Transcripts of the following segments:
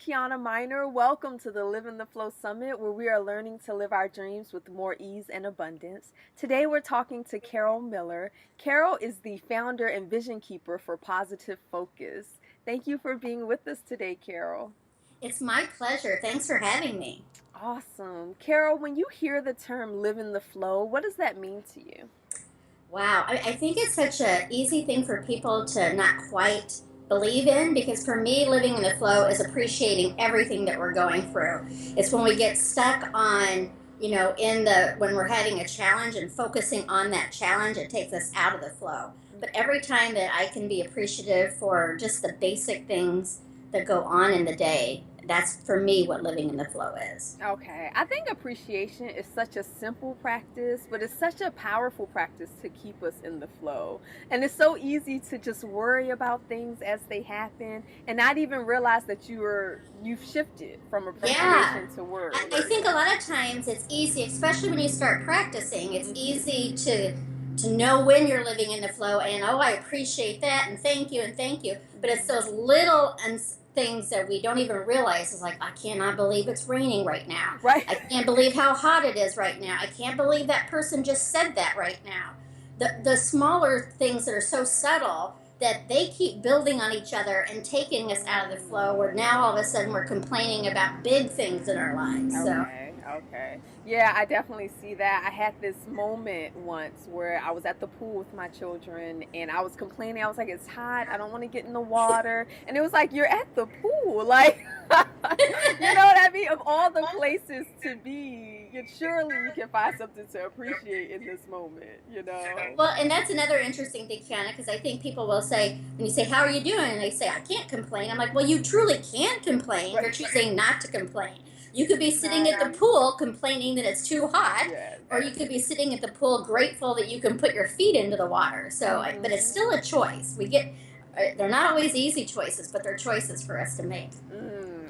Kyana Minor. Welcome to the Live in the Flow Summit, where we are learning to live our dreams with more ease and abundance. Today, we're talking to Carol Miller. Carol is the founder and vision keeper for Positive Focus. Thank you for being with us today, Carol. It's my pleasure. Thanks for having me. Awesome. Carol, when you hear the term live in the flow, what does that mean to you? Wow, I think it's such an easy thing for people to not quite believe in because for me, living in the flow is appreciating everything that we're going through. It's when we get stuck on, when we're having a challenge and focusing on that challenge, it takes us out of the flow. But every time that I can be appreciative for just the basic things that go on in the day, that's for me what living in the flow is. Okay, I think appreciation is such a simple practice, but it's such a powerful practice to keep us in the flow. And it's so easy to just worry about things as they happen and not even realize that you've shifted from Yeah. appreciation to worry. I think a lot of times it's easy, especially when you start practicing, it's Mhm. easy to know when you're living in the flow and oh, I appreciate that and thank you and thank you. But it's Mhm. those little things that we don't even realize. It's like I cannot believe it's raining right now. Right. I can't believe how hot it is right now. I can't believe that person just said that right now. The smaller things that are so subtle that they keep building on each other and taking us out of the flow where now all of a sudden we're complaining about big things in our lives. So Okay, okay. Yeah, I definitely see that. I had this moment once where I was at the pool with my children and I was complaining. I was like, it's hot. I don't want to get in the water. And it was like, you're at the pool. Like, you know what I mean? Of all the places to be, surely you can find something to appreciate in this moment, you know? well, and that's another interesting thing, Kiana, because I think people will say, when you say, how are you doing? And they say, I can't complain. I'm like, well, you truly can't complain. Right. You're choosing not to complain. You could be sitting at the Nice. pool complaining that it's too hot, Yes. or you could be sitting at the pool grateful that you can put your feet into the water. So, but it's Mm-hmm. still a choice. They're not always easy choices, but they're choices for us to make.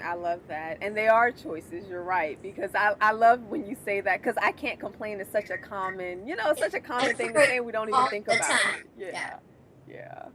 I love that. And they are choices, you're right. Because I love when you say that, because I can't complain is such a common, such a common It's thing to for say. We don't even all think the about time. it. Yeah. Yeah. Yeah.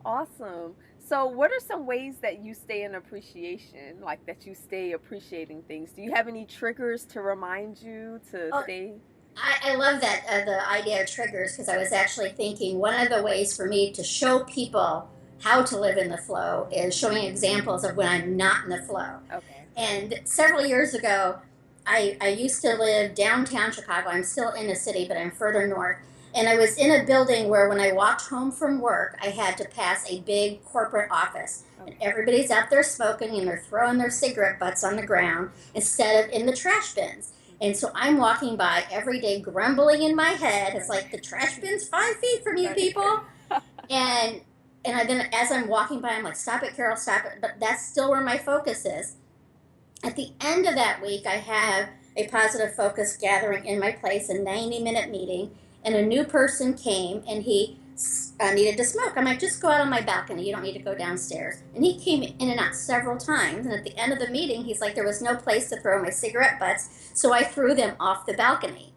Awesome. So, what are some ways that you stay in appreciation, like that you stay appreciating things? Do you have any triggers to remind you to Oh, stay? I love that the idea of triggers because I was actually thinking one of the ways for me to show people how to live in the flow is showing examples of when I'm not in the flow. Okay. And several years ago, I used to live downtown Chicago. I'm still in the city, but I'm further north. And I was in a building where when I walked home from work, I had to pass a big corporate office. And Okay. everybody's out there smoking and they're throwing their cigarette butts on the ground instead of in the trash bins. And so I'm walking by every day grumbling in my head. It's Right. like the trash bin's 5 feet from you people. Right. And then as I'm walking by, I'm like, stop it, Carol, stop it. But that's still where my focus is. At the end of that week, I have a positive focus gathering in my place, a 90-minute meeting, and a new person came and he needed to smoke. I'm like, just go out on my balcony. You don't need to go downstairs. And he came in and out several times. And at the end of the meeting, he's like, there was no place to throw my cigarette butts, so I threw them off the balcony.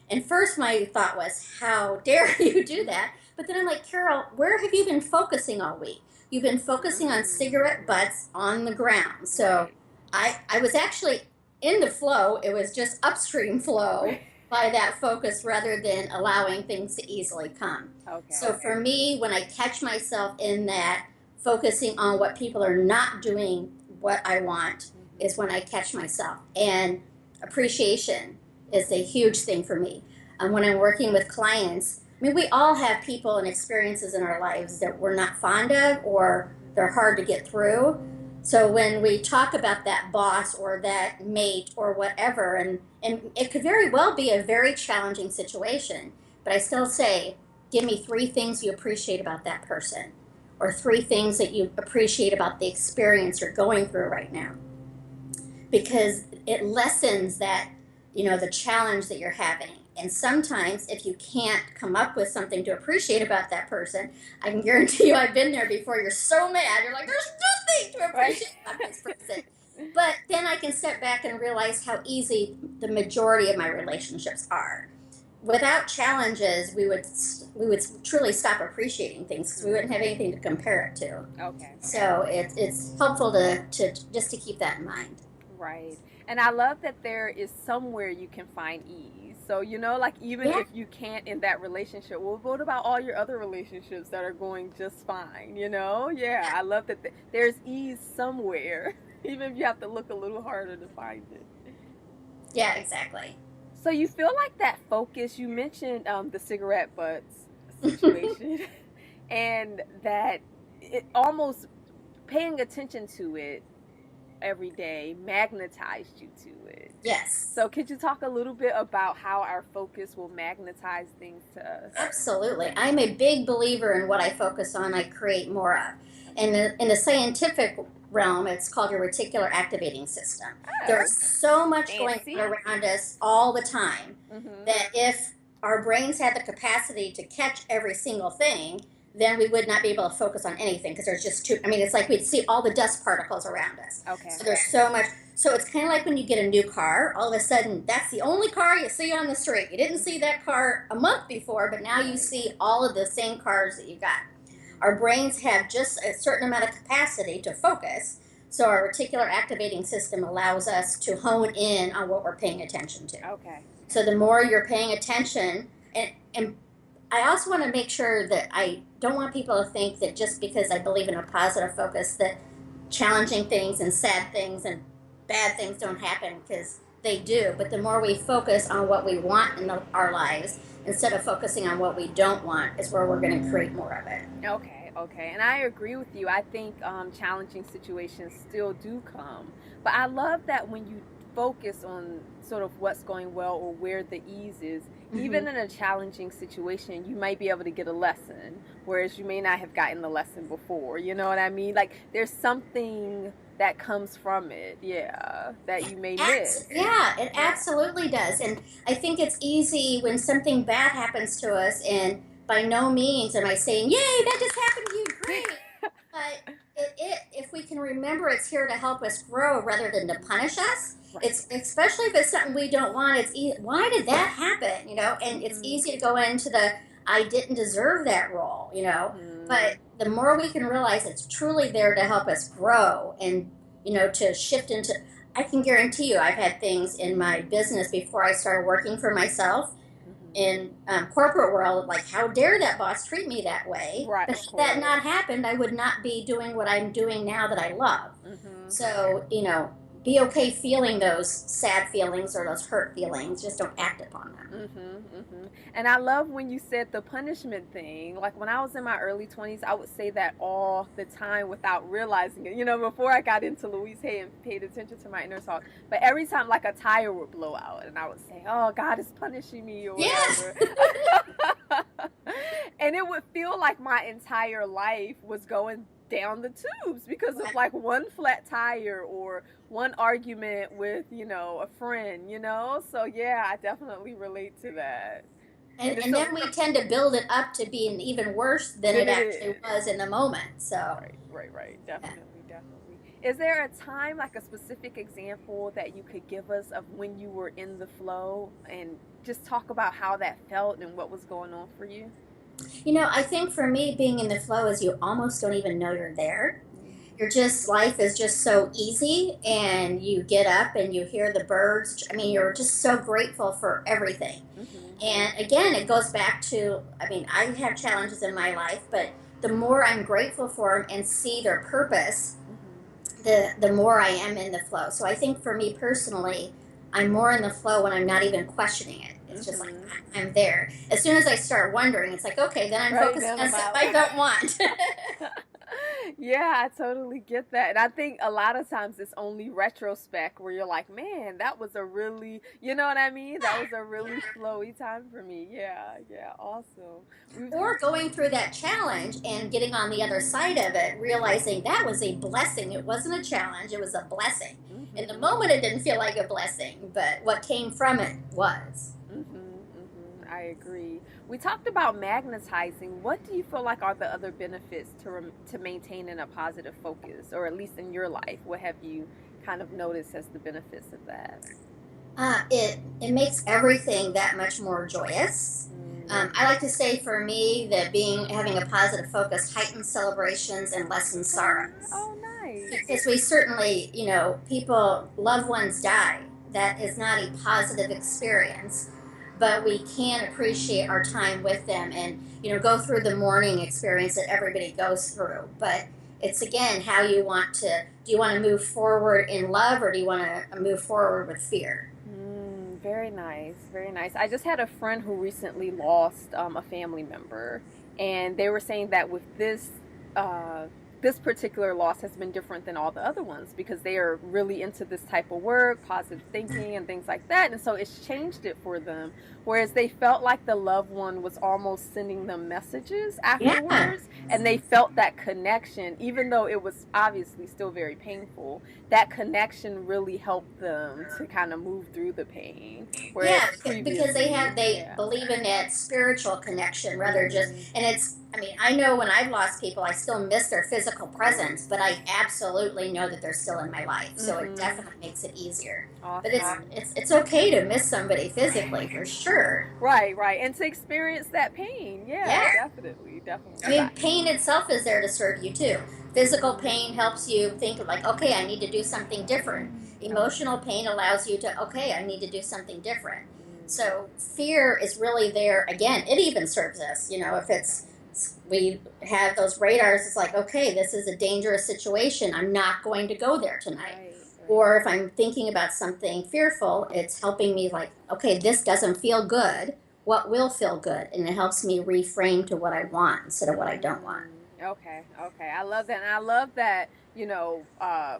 And first, my thought was, how dare you do that? But then I'm like, Carol, where have you been focusing all week? You've been focusing on cigarette butts on the ground. So Right. I was actually in the flow. It was just upstream Right. flow by that focus rather than allowing things to easily come. So Okay. for me, when I catch myself in that focusing on what people are not doing what I want is Hmm. when I catch myself. And appreciation is a huge thing for me. When I'm working with clients, I mean, we all have people and experiences in our lives that we're not fond of or they're hard to get through. So when we talk about that boss or that mate or whatever, and it could very well be a very challenging situation, but I still say, give me three things you appreciate about that person, or three things that you appreciate about the experience you're going through right now, because it lessens that, the challenge that you're having. And sometimes if you can't come up with something to appreciate about that person, I can guarantee you I've been there before. You're so mad, you're like, there's nothing to Right. appreciate about this person. But then I can step back and realize how easy the majority of my relationships are. without challenges, we would truly stop appreciating things because we wouldn't have anything to compare it to. Okay. So it's helpful to just to keep that in mind. Right. And I love that there is somewhere you can find ease. So, like even Yeah, if you can't in that relationship, well, what about all your other relationships that are going just fine, Yeah, I love that there's ease somewhere, even if you have to look a little harder to find it. yeah, exactly. So you feel like that focus, you mentioned the cigarette butts situation, and that it almost paying attention to it every day magnetized you to it. Yes. So could you talk a little bit about how our focus will magnetize things to us? Absolutely. I'm a big believer in what I focus on, I create more of. And Okay. in the scientific realm, it's called your reticular activating system. Oh, There's so much going fancy. on around us all the time Mhm. that if our brains had the capacity to catch every single thing, then we would not be able to focus on anything because there's just too, I mean, it's like we'd see all the dust particles around us. Okay. So there's so much. So it's kind of like when you get a new car, all of a sudden that's the only car you see on the street. You didn't see that car a month before, but now you Right. see all of the same cars that you got. Our brains have just a certain amount of capacity to focus. So our reticular activating system allows us to hone in on what we're paying attention to. Okay. So the more you're paying attention, and I also want to make sure that I don't want people to think that just because I believe in a positive focus that challenging things and sad things and bad things don't happen, because they do. But the more we focus on what we want in our lives instead of focusing on what we don't want is where we're going to create more of it. Okay, okay. And I agree with you. I think challenging situations still do come. But I love that when you focus on sort of what's going well or where the ease is, Mm-hmm. even in a challenging situation, you might be able to get a lesson, whereas you may not have gotten the lesson before. You know what I mean? Like there's something that comes from it, yeah, that you may miss. Yeah, it Yeah. absolutely does. And I think it's easy when something bad happens to us, and by no means am I saying, yay, that just happened to you, great. But if we can remember it's here to help us grow rather than to punish us, Right. it's especially if it's something we don't want. Why did that happen? And it's Mhm. easy to go into the I didn't deserve that role. Mhm. But the more we can realize it's truly there to help us grow and to shift into. I can guarantee you, I've had things in my business before I started working for myself Mhm. in corporate world, like how dare that boss treat me that way? Right, But of had that course. not happened, I would not be doing what I'm doing now that I love. Mhm. So be okay feeling those sad feelings or those hurt feelings. Just don't act upon them. Mhm. Mhm. And I love when you said the punishment thing. Like when I was in my early 20s, I would say that all the time without realizing it. Before I got into Louise Hay and paid attention to my inner thoughts. But every time like a tire would blow out and I would say, "Oh, God is punishing me," or Yes. whatever. And it would feel like my entire life was going down the tubes because of like one flat tire or one argument with a friend. So yeah, I definitely relate to that. and And it's and so then we tend to build it up to being even worse than then it it actually is. was in the moment. So Right, right, right. yeah. Definitely, definitely. Is there a time, like a specific example that you could give us of when you were in the flow and just talk about how that felt and what was going on for you? I think for me, being in the flow is you almost don't even know you're there. Mm-hmm. You're just, life is just so easy, and you get up and you hear the birds. I mean, you're just so grateful for everything. Mm-hmm. And again, it goes back to, I mean, I have challenges in my life, but the more I'm grateful for them and see their purpose, Mm-hmm. the more I am in the flow. So I think for me personally, I'm more in the flow when I'm not even questioning it. It's just like Mm-hmm. I'm there. As soon as I start wondering, it's like, okay, then I'm Right, focusing then on I'm stuff out. I don't want. Yeah, I totally get that. And I think a lot of times it's only retrospect where you're like, man, that was a really, you know what I mean? That was a really flowy time for me. Yeah, yeah, awesome. We've, Or going through that challenge and getting on the other side of it, realizing that was a blessing. It wasn't a challenge, it was a blessing. In the mm-hmm, moment, it didn't feel like a blessing, but what came from it was. mm-hmm, mm-hmm. I agree. We talked about magnetizing. What do you feel like are the other benefits to maintaining a positive focus, or at least in your life? What have you kind of noticed as the benefits of that? It makes everything that much more joyous. I like to say for me that being having a positive focus heightens celebrations and lessens sorrows. Oh, nice. Because we certainly, people, loved ones die. That is not a positive experience, but we can appreciate our time with them and, go through the mourning experience that everybody goes through. But it's again how you want to, do you want to move forward in love or do you want to move forward with fear? Very nice, very nice. I just had a friend who recently lost a family member, and they were saying that with uh, this particular loss has been different than all the other ones because they are really into this type of work, positive thinking, and things like that, and so it's changed it for them. Whereas they felt like the loved one was almost sending them messages Yeah. afterwards, and they felt that connection, even though it was obviously still very painful. That connection really helped them to kind of move through the pain. Whereas Yeah, because previously, they yeah. believe in that spiritual connection rather just, Hmm. and it's, I mean, I know when I've lost people, I still miss their physical presence, but I absolutely know that they're still in my life, so it Hmm. definitely makes it easier. But Awesome. it's okay to miss somebody physically for sure. Right, right. And to experience that pain. Yeah, Yeah. definitely, definitely. I mean, pain itself is there to serve you too. Physical pain helps you think of like, okay, I need to do something different. Okay. Emotional pain allows you to, okay, I need to do something different. Mm. So fear is really there. Again, it even serves us. If we have those radars, it's like, okay, this is a dangerous situation. I'm not going to go there tonight. Right, right. Or if I'm thinking about something fearful, it's helping me like, okay, this doesn't feel good. What will feel good? And it helps me reframe to what I want instead of what I don't want. Okay, okay. I love that. And I love that,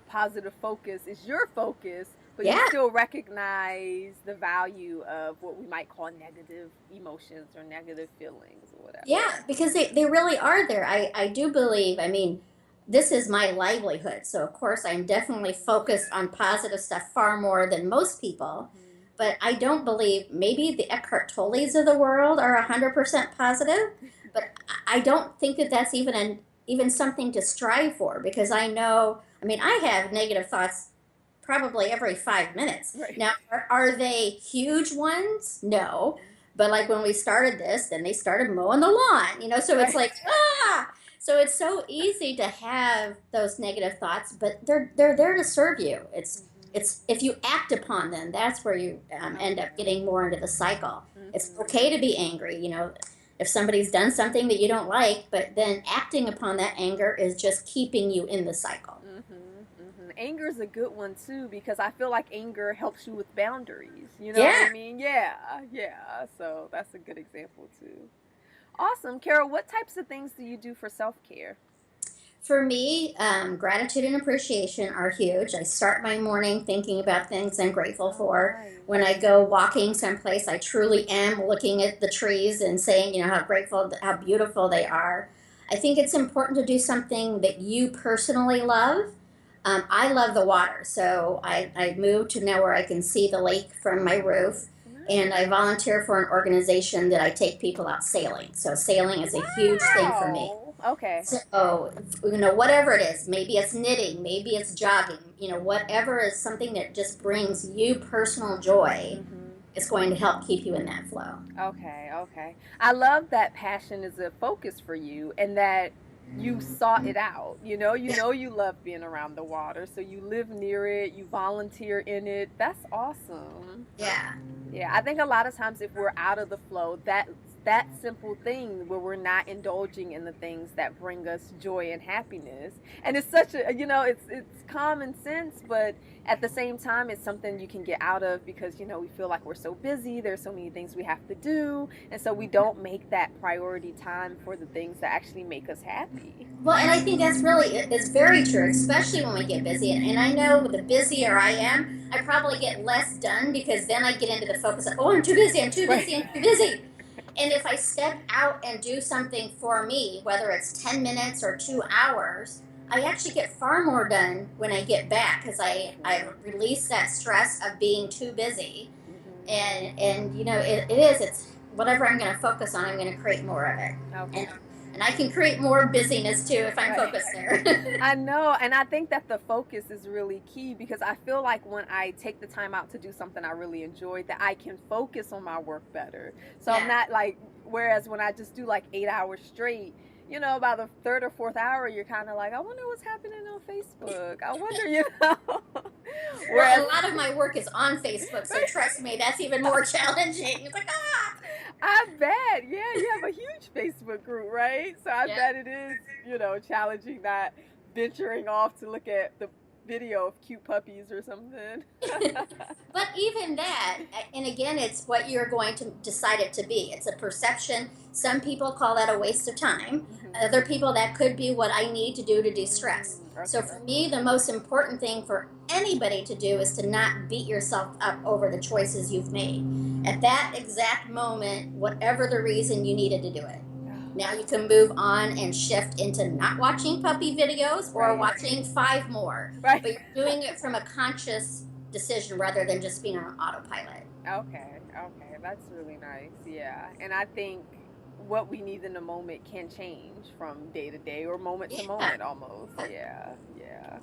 positive focus is your focus, but you Yeah, still recognize the value of what we might call negative emotions or negative feelings or whatever. yeah, because they really are there. I do believe, I mean, this is my livelihood. So, of course, I'm definitely focused on positive stuff far more than most people. But I don't believe maybe the Eckhart Tolles of the world are 100% positive, but I don't think that that's even something to strive for because I know, I mean, I have negative thoughts probably every 5 minutes. Right. Now, are they huge ones? No. But like when we started this, then they started mowing the lawn, so it's Right. like, ah! So it's so easy to have those negative thoughts, but they're there to serve you. It's if you act upon them, that's where you end up Okay. getting more into the cycle. It's Hmm. okay to be angry, if somebody's done something that you don't like, but then acting upon that anger is just keeping you in the cycle. Anger is a good one too because I feel like anger helps you with boundaries. You know what I Yeah. mean? Yeah, yeah. So that's a good example too. Awesome. Carol, what types of things do you do for self care? For me, gratitude and appreciation are huge. I start my morning thinking about things I'm grateful Oh, for. nice. When I go walking someplace, I truly am looking at the trees and saying, how grateful, how beautiful they are. I think it's important to do something that you personally love. I love the water, so I moved to now where I can see the lake from my roof. And I Nice. volunteer for an organization that I take people out sailing. So, sailing is a huge thing for me. Wow. Okay. So, whatever it is, maybe it's knitting, maybe it's jogging, whatever is something that just brings you personal joy, Mhm. it's going to help keep you in that flow. Okay, okay. I love that passion is a focus for you and that you sought it out. You love being around the water, so you live near it, you volunteer in it. That's awesome. Yeah. Yeah, I think a lot of times if we're out of the flow, that simple thing where we're not indulging in the things that bring us joy and happiness. And it's such a it's common sense, but at the same time it's something you can get out of because we feel like we're so busy, there's so many things we have to do, and so we don't make that priority time for the things that actually make us happy. Well, and I think that's really, it's very true, especially when we get busy. And I know the busier I am, I probably get less done because then I get into the focus of, oh, I'm too busy, I'm too Right. busy, I'm too busy. And if I step out and do something for me, whether it's 10 minutes or 2 hours, I actually get far more done when I get back because I Right. release that stress of being too busy. Mhm. And it's whatever I'm going to focus on, I'm going to create more of it. And Okay. And I can create more busyness too if I'm Right. focused there. I know, and I think that the focus is really key because I feel like when I take the time out to do something I really enjoy, that I can focus on my work better. So I'm Yeah. not like, whereas when I just do like 8 hours straight, by the third or fourth hour, you're kind of like, I wonder what's happening on Facebook. I wonder, Well, Whereas, a lot of my work is on Facebook, so trust me, that's even more challenging. It's like, ah! I bet, yeah, you have a huge Facebook group, right? So I Yeah. bet it is, challenging not venturing off to look at the video of cute puppies or something. But even that, and again, it's what you're going to decide it to be. It's a perception. Some people call that a waste of time. Hmm. Other people, that could be what I need to do to de-stress. So Okay. for me, the most important thing for anybody to do is to not beat yourself up over the choices you've made. At that exact moment, whatever the reason, you needed to do it. Now you can move on and shift into not watching puppy videos or Right. watching five more. Right. But you're doing it from a conscious decision rather than just being on autopilot. Okay. Okay. That's really nice. Yeah. And I think what we need in the moment can change from day to day or moment to Yeah. moment almost. Yeah. Yeah.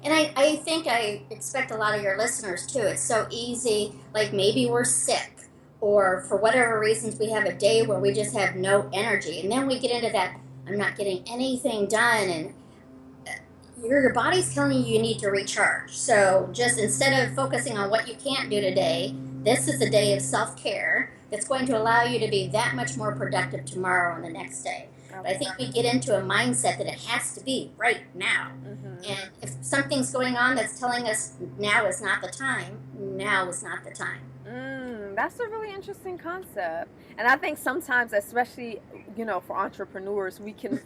And I think I expect a lot of your listeners too. It's so easy, like maybe we're sick or for whatever reasons we have a day where we just have no energy. And then we get into that, I'm not getting anything done. And your body's telling you need to recharge. So just instead of focusing on what you can't do today, this is a day of self-care that's going to allow you to be that much more productive tomorrow and the next day. But I Okay. think we get into a mindset that it has to be right now. Hmm. And if something's going on that's telling us now is not the time, now is not the time. That's a really interesting concept. And I think sometimes, especially, for entrepreneurs, we can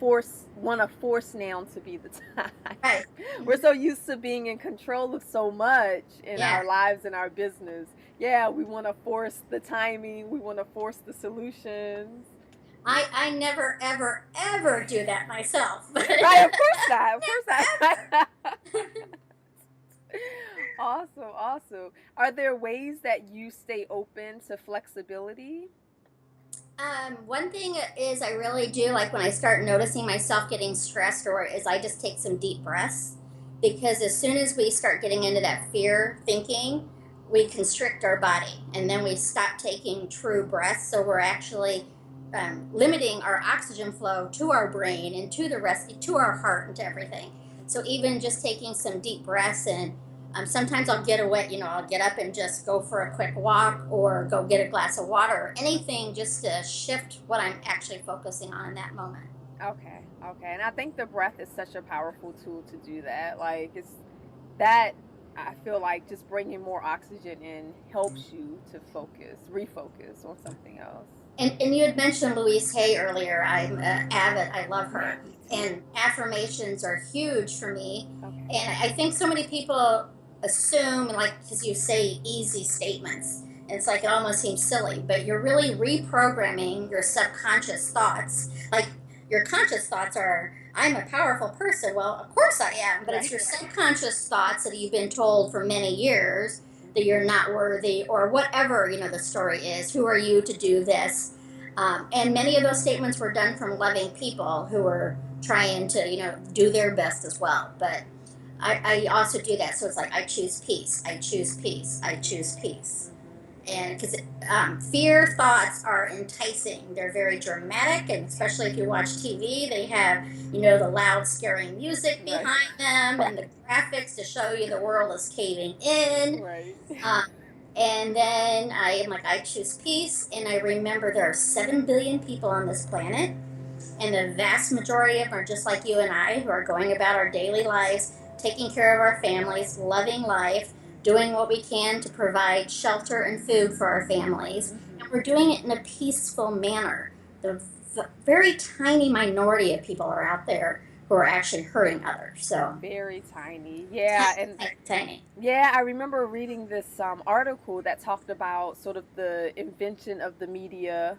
want to force now to be the time. Right. We're so used to being in control of so much in Yeah. our lives and our business. Yeah, we want to force the timing, we want to force the solutions. I never, ever, ever do that myself. Right, of course not. Of course not. Awesome, awesome. Are there ways that you stay open to flexibility? One thing is I really do like when I start noticing myself getting stressed, or is I just take some deep breaths, because as soon as we start getting into that fear thinking, we constrict our body, and then we stop taking true breaths. So we're actually limiting our oxygen flow to our brain and to the rest, to our heart, and to everything. So even just taking some deep breaths, and sometimes I'll get away, I'll get up and just go for a quick walk or go get a glass of water or anything just to shift what I'm actually focusing on in that moment. Okay, okay. And I think the breath is such a powerful tool to do that. Like, it's that I feel like just bringing more oxygen in helps you to refocus on something else. And you had mentioned Louise Hay earlier. I'm avid. I love her. And affirmations are huge for me. Okay. And I think so many people assume, like, because you say easy statements, and it's like it almost seems silly, but you're really reprogramming your subconscious thoughts. Like, your conscious thoughts are, I'm a powerful person. Well, of course I am, but it's your subconscious thoughts that you've been told for many years that you're not worthy, or whatever the story is. Who are you to do this? And many of those statements were done from loving people who were trying to do their best as well. But I also do that. So it's like, I choose peace. I choose peace. I choose peace. And because fear thoughts are enticing, they're very dramatic, and especially if you watch TV, they have the loud, scary music behind them, and the graphics to show you the world is caving in. Right. And then I am like, I choose peace, and I remember there are 7 billion people on this planet, and the vast majority of them are just like you and I, who are going about our daily lives, taking care of our families, loving life, doing what we can to provide shelter and food for our families. And we're doing it in a peaceful manner. The very tiny minority of people are out there who are actually hurting others. So Very tiny. Yeah, tiny, and tiny, tiny. yeah, I remember reading this article that talked about sort of the invention of the media,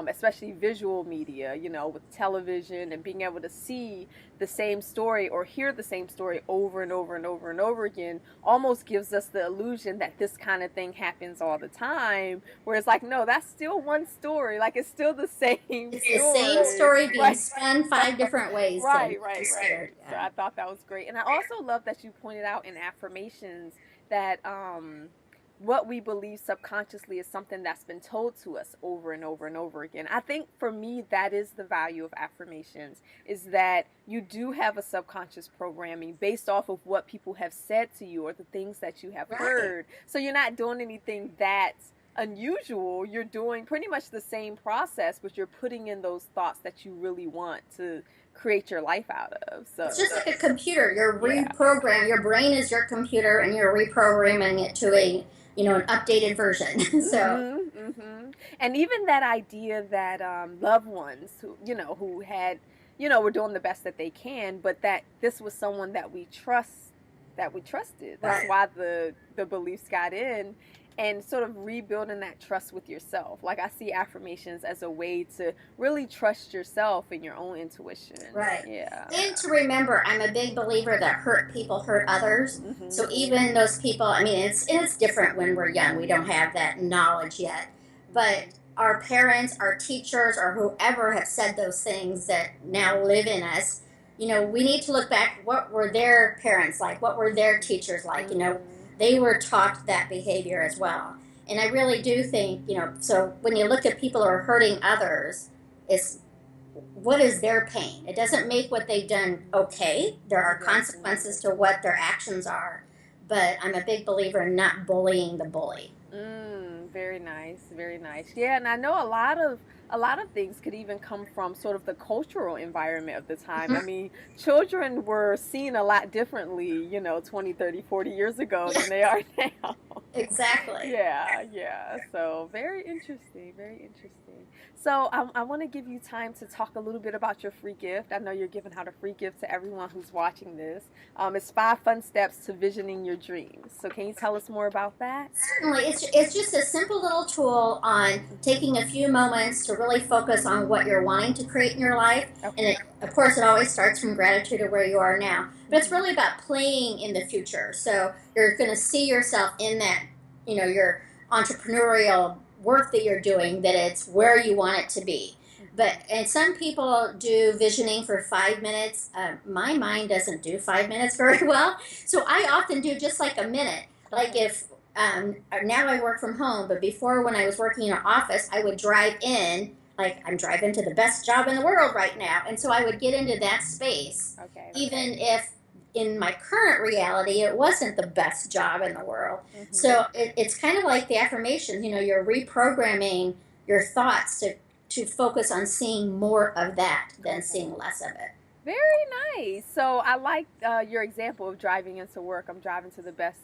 especially visual media, with television and being able to see the same story or hear the same story over and over and over and over again almost gives us the illusion that this kind of thing happens all the time. Whereas, like, no, that's still one story. Like, it's still the same It's the same story. story being Right. spun 5 different ways to Right, make you right, right. scared. So Yeah. I thought that was great. And I also love that you pointed out in affirmations that what we believe subconsciously is something that's been told to us over and over and over again. I think for me that is the value of affirmations, is that you do have a subconscious programming based off of what people have said to you or the things that you have Right. heard. So you're not doing anything that's unusual. You're doing pretty much the same process, but you're putting in those thoughts that you really want to create your life out of. So It's just like a computer. You're yeah. reprogramming. Your brain is your computer, and you're reprogramming it to a an updated version. So And even that idea that loved ones who had were doing the best that they can, but that this was someone that we trusted. That's right. why the beliefs got in, and sort of rebuilding that trust with yourself. Like, I see affirmations as a way to really trust yourself and your own intuition. Right. Yeah. And to remember, I'm a big believer that hurt people hurt others. So Mm-hmm. even those people, I mean, it's different when we're young. We don't have that knowledge yet. But our parents, our teachers, or whoever have said those things that now live in us, we need to look back. What were their parents like? What were their teachers like? They were taught that behavior as well. And I really do think, so when you look at people who are hurting others, it's what is their pain? It doesn't make what they've done okay. There are consequences to what their actions are. But I'm a big believer in not bullying the bully. Very nice, very nice. Yeah, and I know a lot of things could even come from sort of the cultural environment of the time. I Mm-hmm. mean, children were seen a lot differently, 20, 30, 40 years ago than they are now. Exactly. Yeah, yeah. So very interesting, very interesting. So I want to give you time to talk a little bit about your free gift. I know you're giving out a free gift to everyone who's watching this. It's 5 fun steps to visioning your dreams. So can you tell us more about that? Certainly, it's just a simple little tool on taking a few moments to really focus on what you're wanting to create in your life. And Okay. of course, it always starts from gratitude of where you are now. But it's really about playing in the future. So you're going to see yourself in that, your entrepreneurial work that you're doing, that it's where you want it to be. And some people do visioning for 5 minutes. My mind doesn't do 5 minutes very well, so I often do just like a minute. Like if now I work from home, but before when I was working in an office, I would drive in. Like I'm driving to the best job in the world right now, and so I would get into that space, Okay. even if in my current reality it wasn't the best job in the world. So it's kind of like the affirmations. You're reprogramming your thoughts to focus on seeing more of that than seeing less of it. Very nice. So I like your example of driving into work. I'm driving to the best,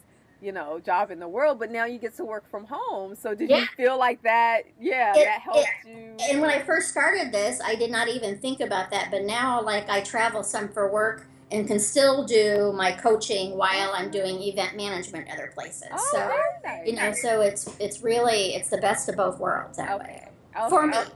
job in the world, but now you get to work from home. So did Yeah, you feel like that? Yeah, it, that it helped you. and when I first started this, I did not even think about that. But now, like, I travel some for work and can still do my coaching while I'm doing event management other places. Oh, So, very nice. so it's really it's the best of both worlds that way Okay. for Okay. me.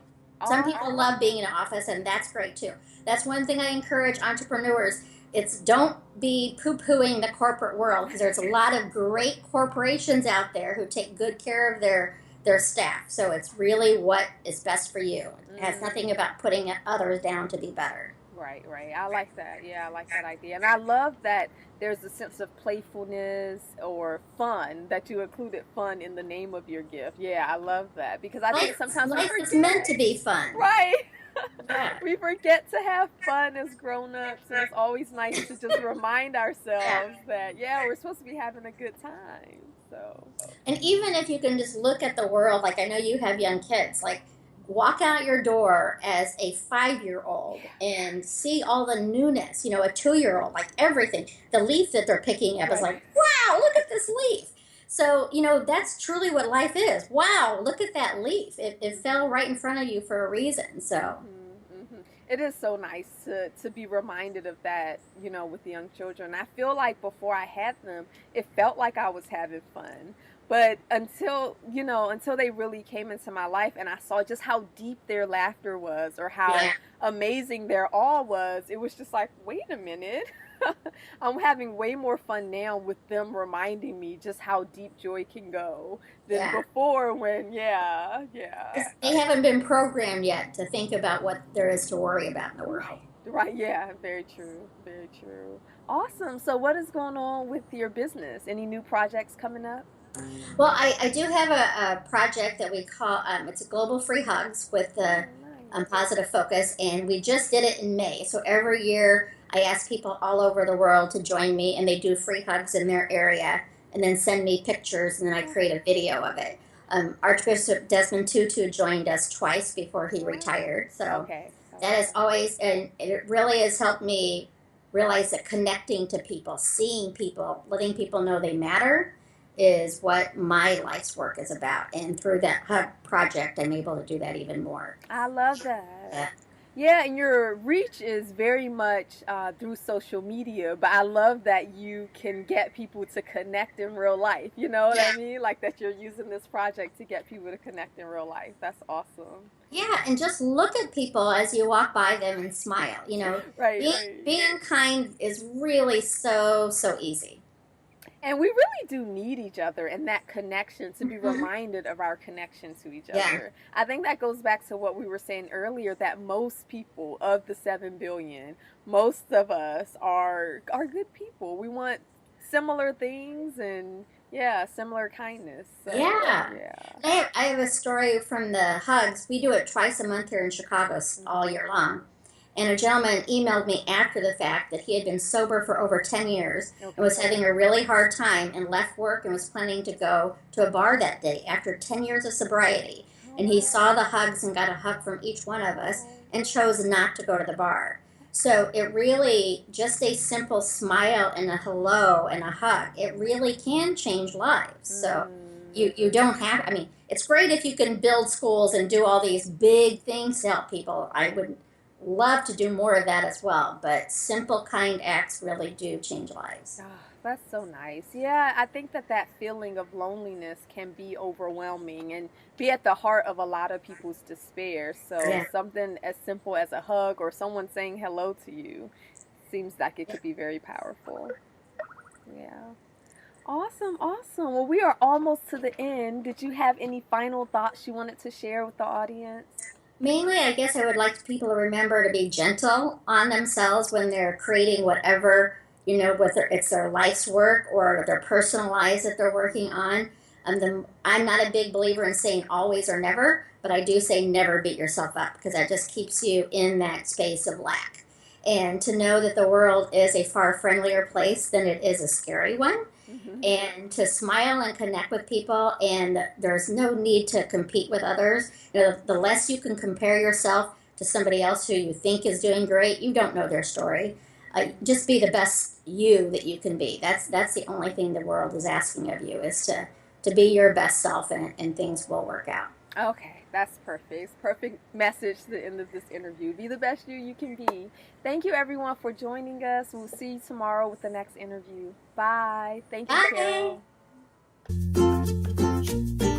Some people Awesome. love being in an office, and that's great too. That's one thing I encourage entrepreneurs. It's don't be poo-pooing the corporate world, because there's a lot of great corporations out there who take good care of their staff. So it's really what is best for you. It has nothing about putting others down to be better. Right, right. I like that. Yeah, I like that idea. And I love that there's a sense of playfulness or fun, that you included fun in the name of your gift. Yeah, I love that, because I think sometimes we Life is forget. meant to be fun. Right. Yeah. We forget to have fun as grown-ups, and it's always nice to just remind ourselves that, yeah, we're supposed to be having a good time. So, And even if you can just look at the world, like I know you have young kids, like walk out your door as a 5-year-old and see all the newness, a 2-year-old, like everything. The leaf that they're picking up is like, wow, look at this leaf. So, that's truly what life is. Wow, look at that leaf. It fell right in front of you for a reason. So, It is so nice to be reminded of that, with young children. I feel like before I had them, it felt like I was having fun. But until they really came into my life and I saw just how deep their laughter was or how Yeah. amazing their awe was, it was just like, wait a minute. I'm having way more fun now with them reminding me just how deep joy can go than Yeah. before when, yeah, yeah. 'Cause they haven't been programmed yet to think about what there is to worry about in the world. Right. Right. Yeah. Very true. Very true. Awesome. So, what is going on with your business? Any new projects coming up? Well, I do have a project that we call it's a global free hugs with the Oh, nice. positive focus, and we just did it in May. So every year I ask people all over the world to join me, and they do free hugs in their area, and then send me pictures, and then I Oh, create a video of it. Archbishop Desmond Tutu joined us twice before he wow. retired, so Okay. that Okay. has always, and it really has helped me realize that connecting to people, seeing people, letting people know they matter is what my life's work is about. And through that hub project, I'm able to do that even more. I love that. Yeah. Yeah, and your reach is very much through social media, but I love that you can get people to connect in real life. You know what I Yeah. mean? Like that you're using this project to get people to connect in real life. That's awesome. Yeah, and just look at people as you walk by them and smile. Right, Being right. being kind is really so easy. And we really do need each other and that connection to be Hmm. reminded of our connection to each Yeah. other. I think that goes back to what we were saying earlier that most people of the 7 billion, most of us are good people. We want similar things and yeah, similar kindness. So, Yeah. yeah. I have a story from the hugs. We do it twice a month here in Chicago all Mhm. year long. And a gentleman emailed me after the fact that he had been sober for over 10 years and was Okay. having a really hard time and left work and was planning to go to a bar that day after 10 years of sobriety. Oh And he wow. saw the hugs and got a hug from each one of us Oh. and chose not to go to the bar. So it really, just a simple smile and a hello and a hug, it really can change lives. So Mm. you don't have, I mean, it's great if you can build schools and do all these big things to help people. I would love to do more of that as well, but simple kind acts really do change lives. Ah, that's so nice. Yeah, I think that feeling of loneliness can be overwhelming and be at the heart of a lot of people's despair. So, Yeah. something as simple as a hug or someone saying hello to you seems like it could be very powerful. Yeah. Awesome, awesome. Well, we are almost to the end. Did you have any final thoughts you wanted to share with the audience? Mainly, I guess I would like people to remember to be gentle on themselves when they're creating whatever, whether it's their life's work or their personal lives that they're working on. I'm not a big believer in saying always or never, but I do say never beat yourself up because that just keeps you in that space of lack. And to know that the world is a far friendlier place than it is a scary one, Hmm. and to smile and connect with people, and there's no need to compete with others. The less you can compare yourself to somebody else who you think is doing great, you don't know their story. Just be the best you that you can be. That's the only thing the world is asking of you, is to be your best self, and things will work out. Okay, that's perfect. It's perfect message to the end of this interview. Be the best you can be. Thank you everyone for joining us. We'll see you tomorrow with the next interview. Bye. Thank you, Bye. Carol.